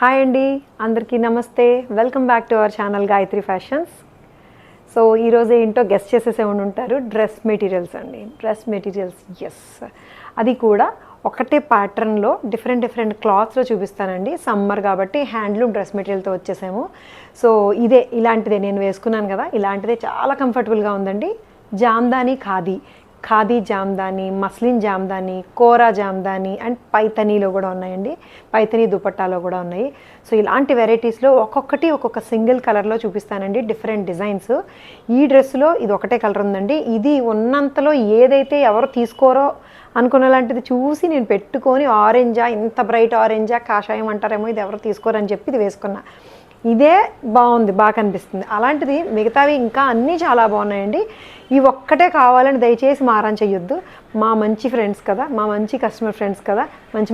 Hi అండి, అందరికీ నమస్తే. Welcome back to our channel Gayatri fashions. So ఈరోజు ఏంటో గెస్ట్ చేసేసే ఉంటారు, డ్రెస్ మెటీరియల్స్ అండి. డ్రెస్ మెటీరియల్స్, ఎస్, అది కూడా ఒకటే ప్యాటర్న్లో డిఫరెంట్ క్లాత్స్లో చూపిస్తానండి. సమ్మర్ కాబట్టి హ్యాండ్లూమ్ డ్రెస్ మెటీరియల్తో వచ్చేసాము. సో ఇలాంటిదే నేను వేసుకున్నాను కదా, ఇలాంటిదే చాలా కంఫర్టబుల్గా ఉందండి. జామ్దాని ఖాదీ జామ్దాని, మస్లిన్ జామ్దాని, కోరా జామ్దాని అండ్ పైతనీలో కూడా ఉన్నాయండి. పైతనీ దుపట్టాలో కూడా ఉన్నాయి. సో ఇలాంటి వెరైటీస్లో ఒక్కొక్క సింగిల్ కలర్లో చూపిస్తానండి, డిఫరెంట్ డిజైన్స్. ఈ డ్రెస్సులో ఇది ఒకటే కలర్ ఉందండి. ఇది ఉన్నంతలో ఏదైతే ఎవరు తీసుకోరో అనుకున్న లాంటిది చూసి నేను పెట్టుకొని, ఆరెంజా, ఇంత బ్రైట్ ఆరెంజా, కాషాయం అంటారేమో, ఇది ఎవరు తీసుకోరని చెప్పి ఇది వేసుకున్నా. ఇదే బాగుంది, బాగా కనిపిస్తుంది. అలాంటిది మిగతావి ఇంకా అన్నీ చాలా బాగున్నాయండి. ఈ ఒక్కటే కావాలని దయచేసి మారం చెయ్యొద్దు. మా మంచి ఫ్రెండ్స్ కదా, మా మంచి కస్టమర్ ఫ్రెండ్స్ కదా,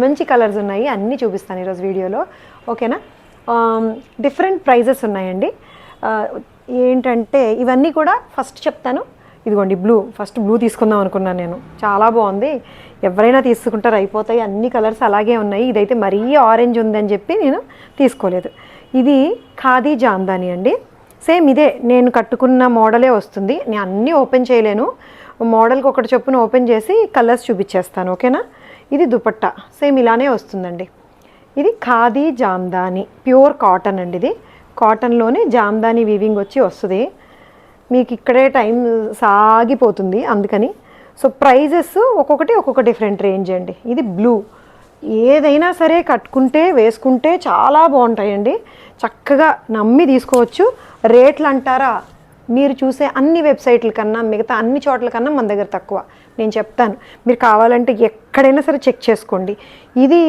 మంచి కలర్స్ ఉన్నాయి, అన్నీ చూపిస్తాను ఈరోజు వీడియోలో. ఓకేనా? డిఫరెంట్ ప్రైజెస్ ఉన్నాయండి. ఏంటంటే ఇవన్నీ కూడా ఫస్ట్ చెప్తాను. ఇదిగోండి ఫస్ట్ బ్లూ తీసుకుందాం అనుకున్నాను నేను. చాలా బాగుంది, ఎవరైనా తీసుకుంటారు, అయిపోతాయి. అన్ని కలర్స్ అలాగే ఉన్నాయి. ఇదైతే మరీ ఆరెంజ్ ఉందని చెప్పి నేను తీసుకోలేదు. ఇది ఖాదీ జామ్దాని అండి. సేమ్ ఇదే నేను కట్టుకున్న మోడలే వస్తుంది. నేను అన్నీ ఓపెన్ చేయలేను, మోడల్కి ఒకటి చొప్పున ఓపెన్ చేసి కలర్స్ చూపించేస్తాను. ఓకేనా? ఇది దుపట్టా సేమ్ ఇలానే వస్తుందండి. ఇది ఖాదీ జామ్దాని, ప్యూర్ కాటన్ అండి. ఇది కాటన్లోనే జామ్దాని వీవింగ్ వచ్చి వస్తుంది. మీకు ఇక్కడే టైం సాగిపోతుంది అందుకని. సో ప్రైజెస్ ఒక్కొక్క డిఫరెంట్ రేంజ్ అండి. ఇది బ్లూ, ఏదైనా సరే కట్టుకుంటే వేసుకుంటే చాలా బాగుంటాయండి. చక్కగా నమ్మి తీసుకోవచ్చు. రేట్లు అంటారా, మీరు చూసే అన్ని వెబ్సైట్ల కన్నా, మిగతా అన్ని చోట్ల కన్నా మన దగ్గర తక్కువ. నేను చెప్తాను, మీరు కావాలంటే ఎక్కడైనా సరే చెక్ చేసుకోండి. ఇది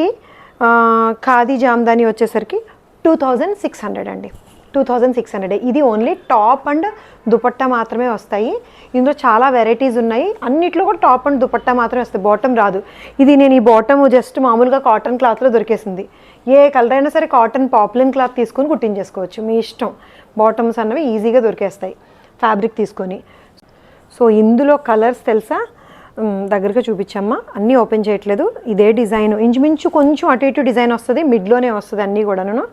ఖాదీ జామ్దాని వచ్చేసరికి 2600 అండి. 2600. ఇది ఓన్లీ టాప్ అండ్ దుపట్టా మాత్రమే వస్తాయి. ఇందులో చాలా వెరైటీస్ ఉన్నాయి. అన్నిట్లో కూడా టాప్ అండ్ దుపట్టా మాత్రమే వస్తాయి, బాటమ్ రాదు. ఇది నేను ఈ బాటమ్ జస్ట్ మామూలుగా కాటన్ క్లాత్లో దొరికేసింది. ఏ కలర్ అయినా సరే కాటన్ పాప్లిన్ క్లాత్ తీసుకొని కుట్టించేసుకోవచ్చు, మీ ఇష్టం. బాటమ్స్ అన్నవి ఈజీగా దొరికేస్తాయి ఫ్యాబ్రిక్ తీసుకొని. సో ఇందులో కలర్స్ తెలుసా, దగ్గరగా చూపించమ్మా, అన్నీ ఓపెన్ చేయట్లేదు. ఇదే డిజైన్ ఇంచుమించు కొంచెం అటు ఇటు డిజైన్ వస్తుంది, మిడ్లోనే వస్తుంది అన్నీ కూడాను.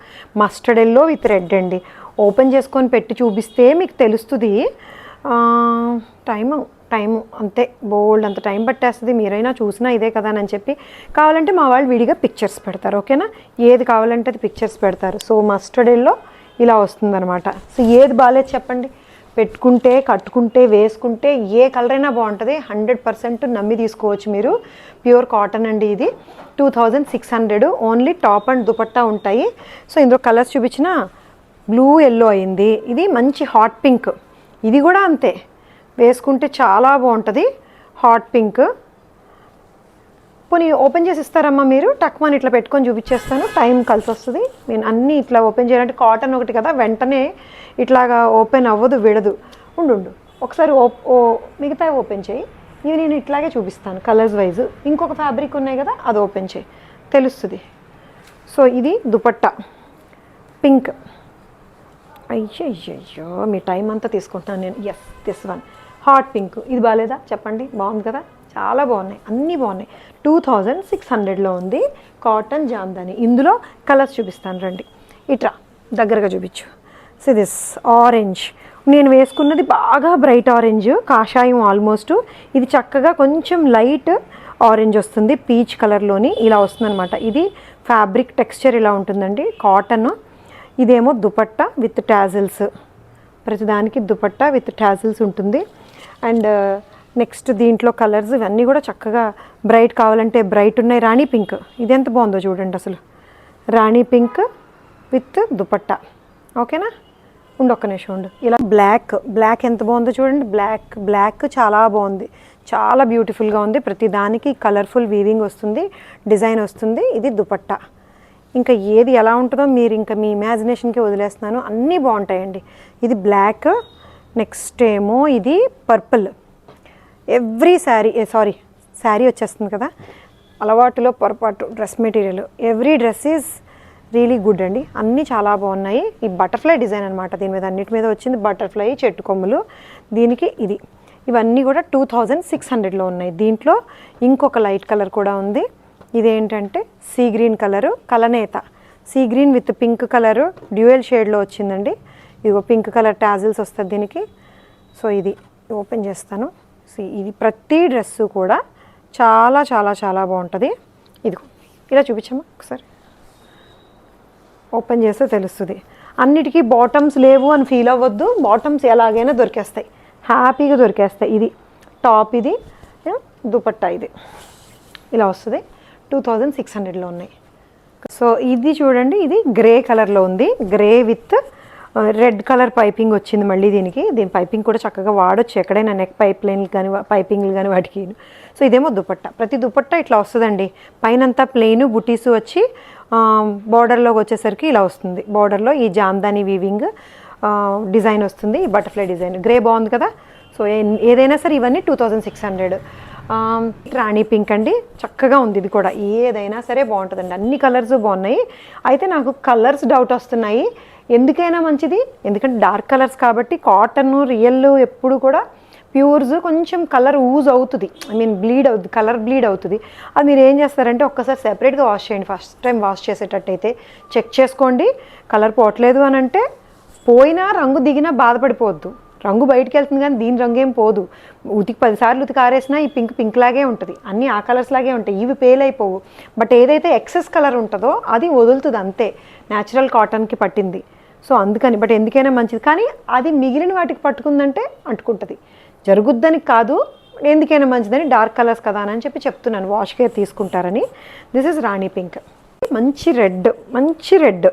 మస్టర్డ్ ఎల్లో విత్ రెడ్ అండి. ఓపెన్ చేసుకొని పెట్టి చూపిస్తే మీకు తెలుస్తుంది. టైము అంతే, బోల్డ్ అంత టైం పట్టేస్తుంది. మీరైనా చూసినా ఇదే కదా అని చెప్పి, కావాలంటే మా వాళ్ళు విడిగా పిక్చర్స్ పెడతారు. ఓకేనా? ఏది కావాలంటే అది పిక్చర్స్ పెడతారు. సో మస్టర్డ్ ఎల్లో ఇలా వస్తుందన్నమాట. సో ఏది బాగాలేదు చెప్పండి, పెట్టుకుంటే, కట్టుకుంటే, వేసుకుంటే ఏ కలర్ అయినా బాగుంటుంది. 100% నమ్మి తీసుకోవచ్చు మీరు. ప్యూర్ కాటన్ అండి. ఇది 2600. ఓన్లీ టాప్ అండ్ దుపట్టా ఉంటాయి. సో ఇందులో కలర్స్ చూపించిన బ్లూ, ఎల్లో అయింది. ఇది మంచి హాట్ పింక్, ఇది కూడా అంతే, వేసుకుంటే చాలా బాగుంటుంది. Hot pink. పోనీ ఓపెన్ చేసి ఇస్తారమ్మా మీరు? టక్మని ఇట్లా పెట్టుకొని చూపించేస్తాను, టైం కలిసి వస్తుంది. నేను అన్నీ ఇట్లా ఓపెన్ చేయాలంటే కాటన్ ఒకటి కదా, వెంటనే ఇట్లాగా ఓపెన్ అవ్వదు, విడదు. ఉండు ఒకసారి మిగతా ఓపెన్ చేయి. ఇవి నేను ఇట్లాగే చూపిస్తాను కలర్స్ వైజ్. ఇంకొక ఫ్యాబ్రిక్ ఉన్నాయి కదా, అది ఓపెన్ చేయి, తెలుస్తుంది. సో ఇది దుపట్టా పింక్. అయ్యో మీ టైం అంతా తీసుకుంటున్నాను నేను. Yes, this one hot pink. ఇది బాగాలేదా చెప్పండి? బాగుంది కదా, చాలా బాగున్నాయి, అన్నీ బాగున్నాయి. 2600లో ఉంది కాటన్ జామ్దాని. ఇందులో కలర్స్ చూపిస్తాను రండి. ఇట్లా దగ్గరగా చూపించు. సో దిస్ ఆరెంజ్, నేను వేసుకున్నది బాగా బ్రైట్ ఆరెంజ్, కాషాయం ఆల్మోస్ట్. ఇది చక్కగా కొంచెం లైట్ ఆరెంజ్ వస్తుంది, పీచ్ కలర్లోని ఇలా వస్తుందన్నమాట. ఇది ఫ్యాబ్రిక్ టెక్స్చర్ ఇలా ఉంటుందండి, కాటన్. ఇదేమో దుపట్టా విత్ టాజిల్స్, ప్రతిదానికి దుపట్టా విత్ టాజిల్స్ ఉంటుంది. అండ్ నెక్స్ట్ దీంట్లో కలర్స్ ఇవన్నీ కూడా చక్కగా బ్రైట్ కావాలంటే బ్రైట్ ఉన్నాయి. రాణి పింక్, ఇది ఎంత బాగుందో చూడండి అసలు. రాణి పింక్ విత్ దుపట్టా. ఓకేనా? ఒక్క నిమిషం ఉండు. ఇలా బ్లాక్ ఎంత బాగుందో చూడండి. బ్లాక్ చాలా బాగుంది, చాలా బ్యూటిఫుల్గా ఉంది. ప్రతి దానికి కలర్ఫుల్ వీవింగ్ వస్తుంది, డిజైన్ వస్తుంది. ఇది దుపట్టా. ఇంకా ఏది ఎలా ఉంటుందో మీరు ఇంకా మీ ఇమాజినేషన్కి వదిలేస్తున్నాను, అన్నీ బాగుంటాయండి. ఇది బ్లాక్. నెక్స్ట్ ఏమో ఇది పర్పుల్. ఎవ్రీ శారీ వచ్చేస్తుంది కదా, అలవాటులో పొరపాటు. Dress material every dress is really good అండి. అన్నీ చాలా బాగున్నాయి. ఈ బటర్ఫ్లై డిజైన్ అనమాట, దీని మీద అన్నిటి మీద వచ్చింది బటర్ఫ్లై, చెట్టు కొమ్ములు. దీనికి ఇది, ఇవన్నీ కూడా 2600లో ఉన్నాయి. దీంట్లో ఇంకొక లైట్ కలర్ కూడా ఉంది. ఇదేంటంటే సీ గ్రీన్ కలరు, కలనేత. Sea green with pink colour dual షేడ్లో వచ్చిందండి. ఇదిగో పింక్ కలర్ టాజిల్స్ వస్తుంది దీనికి. సో ఇది ఓపెన్ చేస్తాను. ఇది ప్రతి డ్రెస్సు కూడా చాలా చాలా చాలా బాగుంటుంది. ఇదిగో ఇలా చూపించమ్మా ఒకసారి, ఓపెన్ చేస్తే తెలుస్తుంది. అన్నిటికీ బాటమ్స్ లేవు అని ఫీల్ అవ్వద్దు, బాటమ్స్ ఎలాగైనా దొరికేస్తాయి, హ్యాపీగా దొరికేస్తాయి. ఇది టాప్, ఇది దుపట్టా, ఇది ఇలా వస్తుంది. 2600లో ఉన్నాయి. సో ఇది చూడండి, ఇది గ్రే కలర్లో ఉంది. Grey with red colour piping వచ్చింది మళ్ళీ దీనికి. దీని పైపింగ్ కూడా చక్కగా వాడచ్చు ఎక్కడైనా, నెక్ పైప్ లైన్లు కానీ పైపింగ్లు కానీ వాటికి. సో ఇదేమో దుపట్టా. ప్రతి దుపట్టా ఇట్లా వస్తుందండి. పైనంతా ప్లెయిన్, బుటీసు వచ్చి బార్డర్లోకి వచ్చేసరికి ఇలా వస్తుంది. బార్డర్లో ఈ జామ్దాని వీవింగ్ డిజైన్ వస్తుంది, ఈ బటర్ఫ్లై డిజైన్. గ్రే బాగుంది కదా. సో ఏదైనా సరే ఇవన్నీ 2600. రాణి పింక్ అండి, చక్కగా ఉంది. ఇది కూడా ఏదైనా సరే బాగుంటుందండి, అన్ని కలర్స్ బాగున్నాయి. అయితే నాకు కలర్స్ డౌట్ వస్తున్నాయి. ఎందుకైనా మంచిది, ఎందుకంటే డార్క్ కలర్స్ కాబట్టి. కాటన్ రియల్ ఎప్పుడు కూడా ప్యూర్స్ కొంచెం కలర్ యూజ్ అవుతుంది, ఐ మీన్ బ్లీడ్ అవుతుంది, కలర్ బ్లీడ్ అవుతుంది. అది మీరు ఏం చేస్తారంటే ఒక్కసారి సెపరేట్గా వాష్ చేయండి. ఫస్ట్ టైం వాష్ చేసేటట్టయితే చెక్ చేసుకోండి. కలర్ పోవట్లేదు అని అంటే, పోయినా రంగు దిగినా బాధపడిపోవద్దు. రంగు బయటికి వెళ్తుంది కానీ దీని రంగు ఏం పోదు. ఉతికి 10 సార్లు ఉతికి ఆరేసినా ఈ పింక్ లాగే ఉంటుంది, అన్నీ ఆ కలర్స్ లాగే ఉంటాయి, ఇవి పేల్ అయిపోవు. బట్ ఏదైతే ఎక్సెస్ కలర్ ఉంటుందో అది వదులుతుంది అంతే, న్యాచురల్ కాటన్కి పట్టింది. సో అందుకని, బట్ ఎందుకైనా మంచిది. కానీ అది మిగిలిన వాటికి పట్టుకుందంటే అంటుకుంటుంది, జరుగుద్దని కాదు, ఎందుకైనా మంచిదని. డార్క్ కలర్స్ కదా అని చెప్పి చెప్తున్నాను, వాష్ కేర్ తీసుకుంటారని. దిస్ ఇస్ రాణి పింక్, మంచి రెడ్, మంచి రెడ్.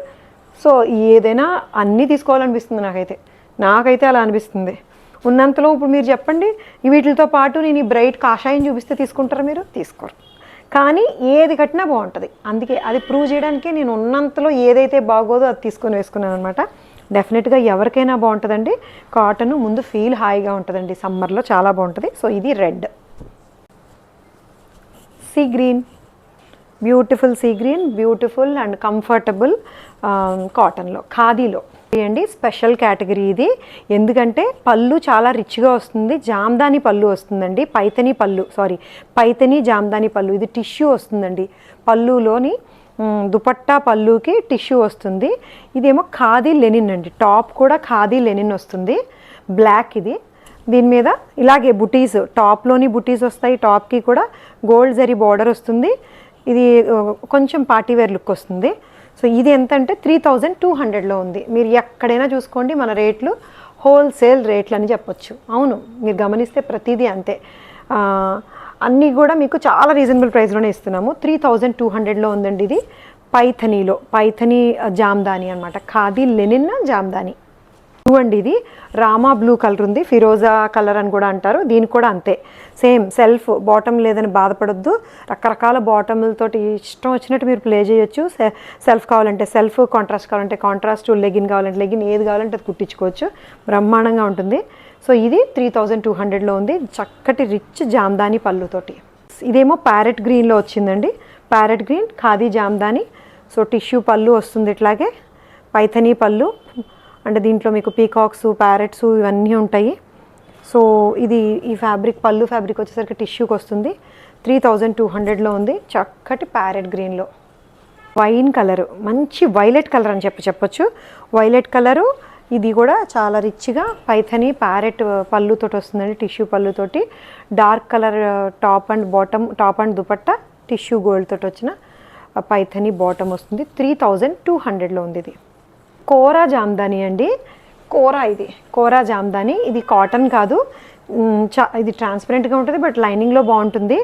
సో ఏదైనా అన్నీ తీసుకోవాలనిపిస్తుంది నాకైతే అలా అనిపిస్తుంది. ఉన్నంతలో ఇప్పుడు మీరు చెప్పండి, వీటితో పాటు నేను ఈ బ్రైట్ కాషాయం చూపిస్తే తీసుకుంటారా మీరు? తీసుకోరు. కానీ ఏది కట్టినా బాగుంటుంది. అందుకే అది ప్రూవ్ చేయడానికి నేను ఉన్నంతలో ఏదైతే బాగోదో అది తీసుకొని వేసుకున్నాను అనమాట. డెఫినెట్గా ఎవరికైనా బాగుంటుందండి. కాటన్ ముందు ఫీల్ హాయిగా ఉంటుందండి, సమ్మర్లో చాలా బాగుంటుంది. సో ఇది red, sea green, beautiful sea green, beautiful and comfortable కాటన్లో, ఖాదీలో అండి. స్పెషల్ కేటగిరీ ఇది, ఎందుకంటే పళ్ళు చాలా రిచ్గా వస్తుంది. జామ్దాని పళ్ళు వస్తుందండి, పైతని జామ్దాని పళ్ళు. ఇది టిష్యూ వస్తుందండి పళ్ళులోని, దుపట్టా పళ్ళుకి టిష్యూ వస్తుంది. ఇదేమో ఖాదీ లెనిన్ అండి, టాప్ కూడా ఖాదీ లెనిన్ వస్తుంది, బ్లాక్. ఇది దీని మీద ఇలాగే బుటీస్, టాప్లోని బుటీస్ వస్తాయి, టాప్కి కూడా గోల్డ్ జరీ బార్డర్ వస్తుంది. ఇది కొంచెం పార్టీవేర్ లుక్ వస్తుంది. సో ఇది ఎంత అంటే 3200లో ఉంది. మీరు ఎక్కడైనా చూసుకోండి, మన రేట్లు హోల్సేల్ రేట్లు అని చెప్పొచ్చు. అవును, మీరు గమనిస్తే ప్రతిదీ అంతే. అన్నీ కూడా మీకు చాలా రీజనబుల్ ప్రైస్లోనే ఇస్తున్నాము. 3200లో ఉందండి. ఇది పైథనీ జామ్దాని అనమాట, ఖాదీ లెనిన్ జామ్దాని. చూడండి, ఇది రామా బ్లూ కలర్ ఉంది, ఫిరోజా కలర్ అని కూడా అంటారు. దీనికి కూడా అంతే, సేమ్ సెల్ఫ్ బాటమ్ లేదని బాధపడొద్దు. రకరకాల బాటములతోటి ఇష్టం వచ్చినట్టు మీరు ప్లే చేయొచ్చు. సెల్ఫ్ కావాలంటే సెల్ఫ్, కాంట్రాస్ట్ కావాలంటే కాంట్రాస్ట్, లెగిన్ కావాలంటే లెగిన్, ఏది కావాలంటే అది కుట్టించుకోవచ్చు. బ్రహ్మాండంగా ఉంటుంది. సో ఇది 3200లో ఉంది, చక్కటి రిచ్ జామ్దాని పళ్ళుతోటి. ఇదేమో ప్యారెట్ గ్రీన్లో వచ్చిందండి, parrot green khadi Jamdani. So tissue పళ్ళు వస్తుంది, ఇట్లాగే పైథనీ పళ్ళు. అంటే దీంట్లో మీకు పీకాక్స్, ప్యారెట్స్ ఇవన్నీ ఉంటాయి. సో ఇది ఈ ఫ్యాబ్రిక్, పళ్ళు ఫ్యాబ్రిక్ వచ్చేసరికి టిష్యూకి వస్తుంది. 3200లో ఉంది, చక్కటి ప్యారెట్ గ్రీన్లో. వైన్ కలరు, మంచి వైలెట్ కలర్ అని చెప్పొచ్చు. వైలెట్ కలరు, ఇది కూడా చాలా రిచ్గా పైథనీ ప్యారెట్ పళ్ళుతోటి వస్తుందండి, టిష్యూ పళ్ళుతోటి. Dark colour top and bottom, top and dupatta tissue gold తోటి వచ్చిన పైథనీ బాటమ్ వస్తుంది. 3200లో ఉంది. ఇది కోరా జామ్దాని అండి, కోరా జామ్దాని. ఇది కాటన్ కాదు, ఇది ట్రాన్స్పరెంట్గా ఉంటుంది, బట్ లైనింగ్లో బాగుంటుంది.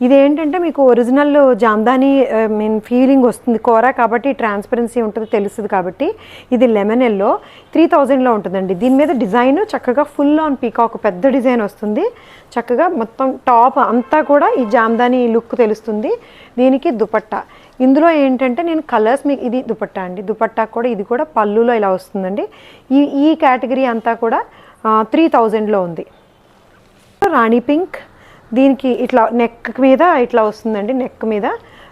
ఇది ఏంటంటే మీకు ఒరిజినల్ జామ్దాని మీన్ ఫీలింగ్ వస్తుంది, కోరా కాబట్టి ట్రాన్స్పరెన్సీ ఉంటుంది, తెలుస్తుంది కాబట్టి. ఇది లెమన్ ఎల్లో, 3000లో ఉంటుందండి. దీని మీద డిజైన్ చక్కగా ఫుల్ ఆన్ పీకాక్ పెద్ద డిజైన్ వస్తుంది. చక్కగా మొత్తం టాప్ అంతా కూడా ఈ జామ్దాని లుక్ తెలుస్తుంది. దీనికి దుపట్టా, ఇందులో ఏంటంటే నేను కలర్స్ మీకు, ఇది దుపట్టా అండి, దుపట్టా కూడా ఇది కూడా పళ్ళులో ఇలా వస్తుందండి. ఈ కేటగిరీ అంతా కూడా 3000లో ఉంది. రాణి పింక్, దీనికి ఇట్లా నెక్ మీద ఇట్లా వస్తుందండి, నెక్ మీద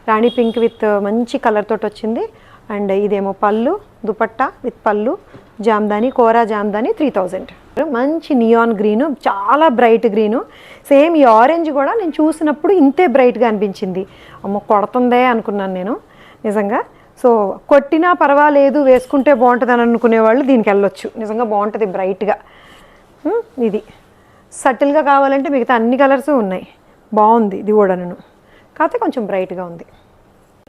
రాణి పింక్ విత్ మంచి కలర్ తోటి వచ్చింది. అండ్ ఇదేమో పళ్ళు, దుపట్టా విత్ పళ్ళు, జామ్దాని, కోరా జామ్దాని 3000. మంచి నియాన్ గ్రీను, చాలా బ్రైట్ గ్రీను. సేమ్ ఈ ఆరెంజ్ కూడా నేను చూసినప్పుడు ఇంతే బ్రైట్గా అనిపించింది. అమ్మో కొడుతుందే అనుకున్నాను నేను నిజంగా. సో కొట్టినా పర్వాలేదు వేసుకుంటే బాగుంటుంది అని అనుకునే వాళ్ళు దీనికి వెళ్ళొచ్చు. నిజంగా బాగుంటుంది బ్రైట్గా. ఇది సటిల్గా కావాలంటే మిగతా అన్ని కలర్స్ ఉన్నాయి. బాగుంది ఇది కూడా. కాకపోతే కొంచెం బ్రైట్గా ఉంది.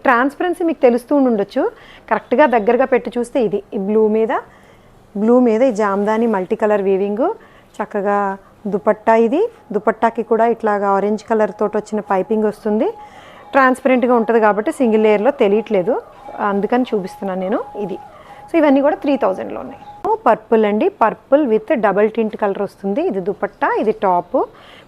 ట్రాన్స్పరెన్సీ మీకు తెలుస్తూ ఉండొచ్చు. కరెక్ట్గా దగ్గరగా పెట్టి చూస్తే ఇది ఈ బ్లూ మీద ఈ జామ్దాని మల్టీ కలర్ వీవింగ్, చక్కగా దుపట్టా. ఇది దుపట్టాకి కూడా ఇట్లాగా ఆరెంజ్ కలర్ తోటి వచ్చిన పైపింగ్ వస్తుంది. ట్రాన్స్పరెంట్గా ఉంటుంది కాబట్టి సింగిల్ లేయర్లో తెలియట్లేదు, అందుకని చూపిస్తున్నాను నేను ఇది. సో ఇవన్నీ కూడా 3000లో ఉన్నాయి. పర్పుల్ అండి, purple with double tint colour వస్తుంది. ఇది దుపట్టా, ఇది టాప్.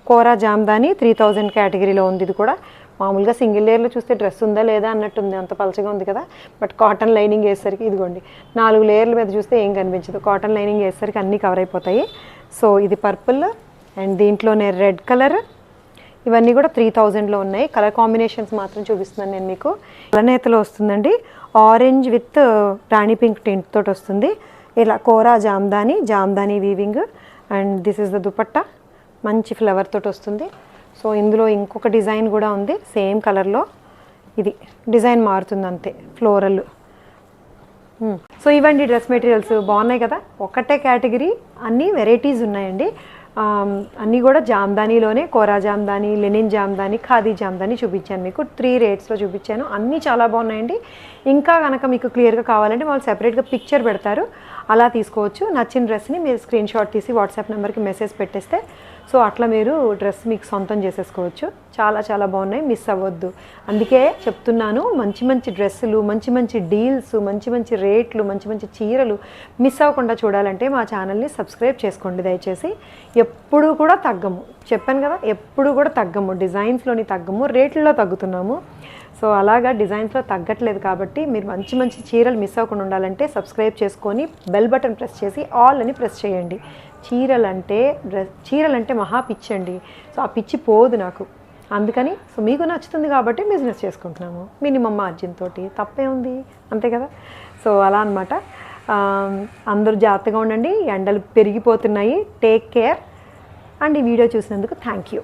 కోరా జామ్దాని 3000 కేటగిరీలో ఉంది. ఇది కూడా మామూలుగా సింగిల్ లేయర్లో చూస్తే డ్రెస్ ఉందా లేదా అన్నట్టుంది, అంత పలచగా ఉంది కదా. బట్ కాటన్ లైనింగ్ వేసేసరికి ఇదిగోండి 4 లేయర్ల మీద చూస్తే ఏం కనిపించదు. కాటన్ లైనింగ్ వేసేసరికి అన్నీ కవర్ అయిపోతాయి. సో ఇది పర్పుల్ అండ్ దీంట్లోనే రెడ్ కలర్. ఇవన్నీ కూడా 3000లో ఉన్నాయి. కలర్ కాంబినేషన్స్ మాత్రం చూపిస్తున్నాను నేను మీకు. కలనేతలో వస్తుందండి, orange with rani pink tint తోటి వస్తుంది. ఇలా kora Jamdani weaving. And this is the dupatta, మంచి ఫ్లవర్ తోటి వస్తుంది. సో ఇందులో ఇంకొక డిజైన్ కూడా ఉంది సేమ్ కలర్లో. ఇది డిజైన్ మారుతుంది అంతే, ఫ్లోరల్. సో ఇవండి డ్రెస్ మెటీరియల్స్. బాగున్నాయి కదా, ఒకటే కేటగిరీ, అన్నీ వెరైటీస్ ఉన్నాయండి. అన్నీ కూడా జామ్దానీలోనే, కోరా జామ్దాని, లెనిన్ జామ్దాని, ఖాదీ జామ్దాని చూపించాను మీకు. 3 రేట్స్లో చూపించాను. అన్నీ చాలా బాగున్నాయండి. ఇంకా కనుక మీకు క్లియర్గా కావాలంటే వాళ్ళు సెపరేట్గా పిక్చర్ పెడతారు, అలా తీసుకోవచ్చు. నచ్చిన డ్రెస్ని మీరు స్క్రీన్ షాట్ తీసి వాట్సాప్ నెంబర్కి మెసేజ్ పెట్టేస్తే సో అట్లా మీరు డ్రెస్ మీకు సొంతం చేసేసుకోవచ్చు. చాలా చాలా బాగున్నాయి, మిస్ అవ్వద్దు. అందుకే చెప్తున్నాను, మంచి మంచి డ్రెస్సులు, మంచి మంచి డీల్స్, మంచి మంచి రేట్లు, మంచి మంచి చీరలు మిస్ అవ్వకుండా చూడాలంటే మా ఛానల్ని సబ్స్క్రైబ్ చేసుకోండి దయచేసి. ఎప్పుడు కూడా తగ్గము, చెప్పాను కదా, ఎప్పుడు కూడా తగ్గము. డిజైన్స్లోని తగ్గము, రేట్లలో తగ్గుతున్నాము. సో అలాగా డిజైన్స్లో తగ్గట్లేదు కాబట్టి మీరు మంచి మంచి చీరలు మిస్ అవ్వకుండా ఉండాలంటే సబ్స్క్రైబ్ చేసుకొని బెల్ బటన్ ప్రెస్ చేసి ఆల్ అని ప్రెస్ చేయండి. చీరలంటే మహా పిచ్చి అండి. సో ఆ పిచ్చి పోదు నాకు, అందుకని. సో మీకు నచ్చుతుంది కాబట్టి బిజినెస్ చేసుకుంటున్నాము మినిమం మార్జిన్ తోటి, తప్పే ఉంది, అంతే కదా. సో అలా అనమాట. అందరూ జాగ్రత్తగా ఉండండి, ఎండలు పెరిగిపోతున్నాయి. Take care. అండ్ ఈ వీడియో చూసినందుకు థ్యాంక్ యూ.